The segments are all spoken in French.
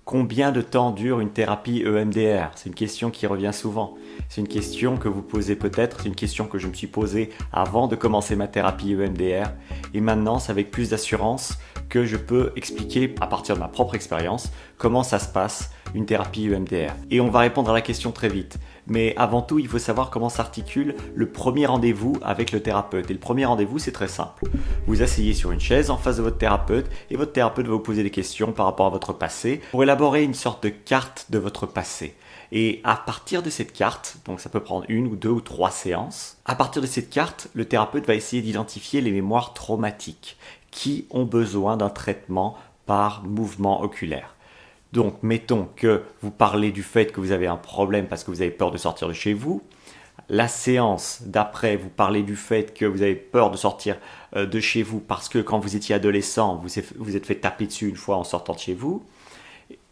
Combien de temps dure une thérapie EMDR? C'est une question qui revient souvent. C'est une question que vous posez peut-être, c'est une question que je me suis posée avant de commencer ma thérapie EMDR. Et maintenant, c'est avec plus d'assurance que je peux expliquer à partir de ma propre expérience comment ça se passe une thérapie EMDR. Et on va répondre à la question très vite. Mais avant tout, il faut savoir comment s'articule le premier rendez-vous avec le thérapeute. Et le premier rendez-vous, c'est très simple. Vous asseyez sur une chaise en face de votre thérapeute et votre thérapeute va vous poser des questions par rapport à votre passé pour élaborer une sorte de carte de votre passé. Et à partir de cette carte, donc ça peut prendre 1 ou 2 ou 3 séances, à partir de cette carte, le thérapeute va essayer d'identifier les mémoires traumatiques qui ont besoin d'un traitement par mouvement oculaire. Donc, mettons que vous parlez du fait que vous avez un problème parce que vous avez peur de sortir de chez vous. La séance d'après, vous parlez du fait que vous avez peur de sortir de chez vous parce que quand vous étiez adolescent, vous êtes fait taper dessus une fois en sortant de chez vous.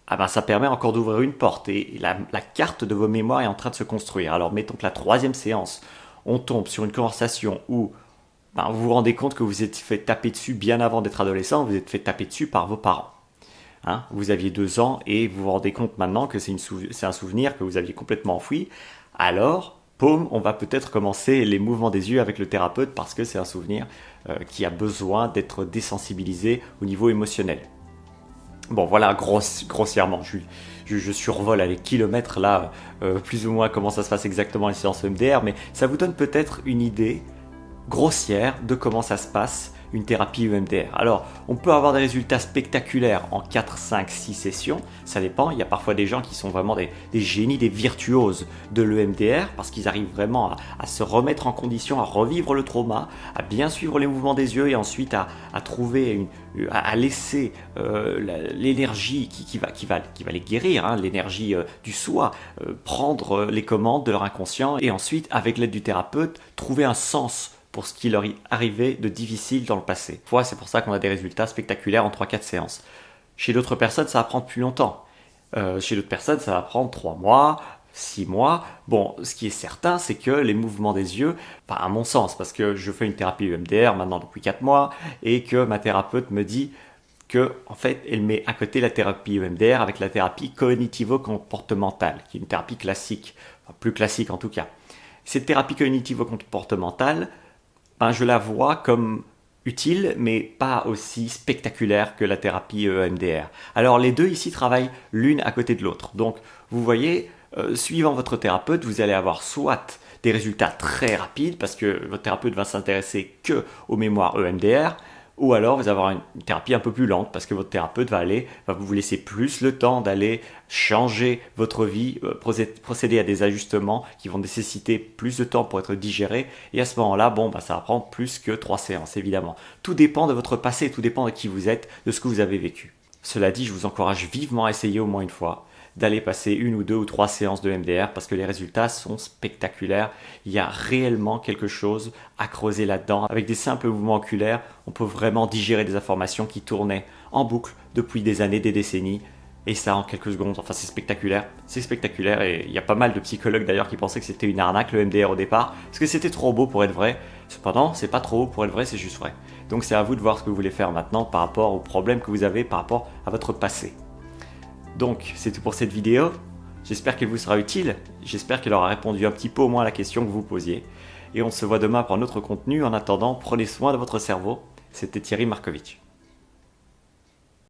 Ah ben, ça permet encore d'ouvrir une porte et la carte de vos mémoires est en train de se construire. Alors, mettons que la troisième séance, on tombe sur une conversation où vous vous rendez compte que vous êtes fait taper dessus bien avant d'être adolescent, vous êtes fait taper dessus par vos parents. Vous aviez 2 ans et vous vous rendez compte maintenant que c'est un souvenir que vous aviez complètement enfoui. Alors, paume, on va peut-être commencer les mouvements des yeux avec le thérapeute parce que c'est un souvenir qui a besoin d'être désensibilisé au niveau émotionnel. Bon, voilà, grossièrement, je survole à les kilomètres là, plus ou moins comment ça se passe exactement les séances EMDR, mais ça vous donne peut-être une idée grossière de comment ça se passe une thérapie EMDR. Alors, on peut avoir des résultats spectaculaires en 4, 5, 6 sessions, ça dépend. Il y a parfois des gens qui sont vraiment des génies, des virtuoses de l'EMDR parce qu'ils arrivent vraiment à se remettre en condition, à revivre le trauma, à bien suivre les mouvements des yeux et ensuite à trouver, à laisser l'énergie qui va les guérir, l'énergie du soi, prendre les commandes de leur inconscient et ensuite, avec l'aide du thérapeute, trouver un sens pour ce qui leur est arrivé de difficile dans le passé. C'est pour ça qu'on a des résultats spectaculaires en 3-4 séances. Chez d'autres personnes, ça va prendre plus longtemps. Chez d'autres personnes, ça va prendre 3 mois, 6 mois. Bon, ce qui est certain, c'est que les mouvements des yeux, à mon sens, parce que je fais une thérapie EMDR maintenant depuis 4 mois, et que ma thérapeute me dit que, en fait, elle met à côté la thérapie EMDR avec la thérapie cognitivo-comportementale, qui est une thérapie classique, plus classique en tout cas. Cette thérapie cognitivo-comportementale, je la vois comme utile, mais pas aussi spectaculaire que la thérapie EMDR. Alors les deux ici travaillent l'une à côté de l'autre. Donc vous voyez, suivant votre thérapeute, vous allez avoir soit des résultats très rapides, parce que votre thérapeute va s'intéresser que aux mémoires EMDR, ou alors vous allez avoir une thérapie un peu plus lente, parce que votre thérapeute va vous laisser plus le temps d'aller changer votre vie, procéder à des ajustements qui vont nécessiter plus de temps pour être digérés. Et à ce moment-là, ça va prendre plus que 3 séances, évidemment. Tout dépend de votre passé, tout dépend de qui vous êtes, de ce que vous avez vécu. Cela dit, je vous encourage vivement à essayer au moins une fois d'aller passer 1 ou 2 ou 3 séances de MDR parce que les résultats sont spectaculaires. Il y a réellement quelque chose à creuser là-dedans. Avec des simples mouvements oculaires, on peut vraiment digérer des informations qui tournaient en boucle depuis des années, des décennies. Et ça en quelques secondes, c'est spectaculaire et il y a pas mal de psychologues d'ailleurs qui pensaient que c'était une arnaque le MDR au départ, parce que c'était trop beau pour être vrai. Cependant, c'est pas trop beau pour être vrai, c'est juste vrai. Donc c'est à vous de voir ce que vous voulez faire maintenant par rapport aux problèmes que vous avez par rapport à votre passé. Donc c'est tout pour cette vidéo, j'espère qu'elle vous sera utile, j'espère qu'elle aura répondu un petit peu au moins à la question que vous posiez. Et on se voit demain pour un autre contenu, en attendant, prenez soin de votre cerveau, c'était Thierry Markovitch.